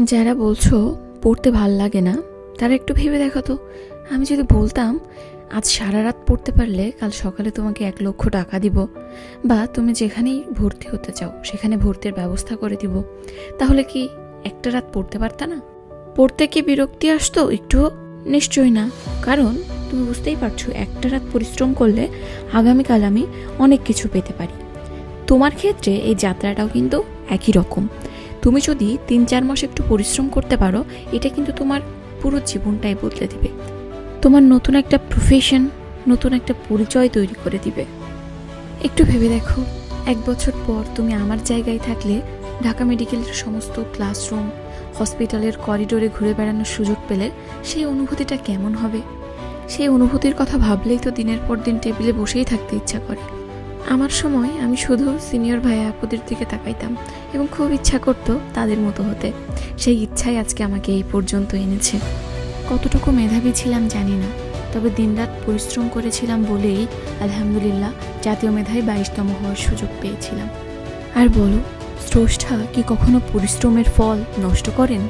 যারা বলছো পড়তে ভাল লাগে না, তারা একটু ভেবে দেখো তো, আমি যদি বলতাম আজ সারা রাত পড়তে পারলে কাল সকালে তোমাকে 1,00,000 টাকা দিব, বা তুমি যেখানেই ভর্তি হতে চাও সেখানে ভর্তির ব্যবস্থা করে দিব, তাহলে কি একটা রাত পড়তে পারতা না? পড়তে কি বিরক্তি আসতো একটু? নিশ্চয়ই না। কারণ তুমি বুঝতেই পারছো একটা রাত পরিশ্রম করলে আগামীকাল আমি অনেক কিছু পেতে পারি। তোমার ক্ষেত্রে এই যাত্রাটাও কিন্তু একই রকম। তুমি যদি 3-4 মাস একটু পরিশ্রম করতে পারো, এটা কিন্তু তোমার পুরো জীবনটাই বদলে দিবে। তোমার নতুন একটা প্রফেশন, নতুন একটা পরিচয় তৈরি করে দিবে। একটু ভেবে দেখো, 1 বছর পর তুমি আমার জায়গায় থাকলে ঢাকা মেডিকেলের সমস্ত ক্লাসরুম, হসপিটালের করিডোরে ঘুরে বেড়ানোর সুযোগ পেলে সেই অনুভূতিটা কেমন হবে? সেই অনুভূতির কথা ভাবলেই তো দিনের পর দিন টেবিলে বসেই থাকতে ইচ্ছা করে। আমার সময় আমি শুধু সিনিয়র ভাইয়া আপুদের দিকে তাকাইতাম এবং খুব ইচ্ছা করতো তাদের মতো হতে। সেই ইচ্ছাই আজকে আমাকে এই পর্যন্ত এনেছে। কতটুকু মেধাবী ছিলাম জানি না, তবে দিনরাত পরিশ্রম করেছিলাম বলেই আলহামদুলিল্লাহ জাতীয় মেধায় 22তম হওয়ার সুযোগ পেয়েছিলাম। আর বলো, স্রষ্টা কি কখনো পরিশ্রমের ফল নষ্ট করেন?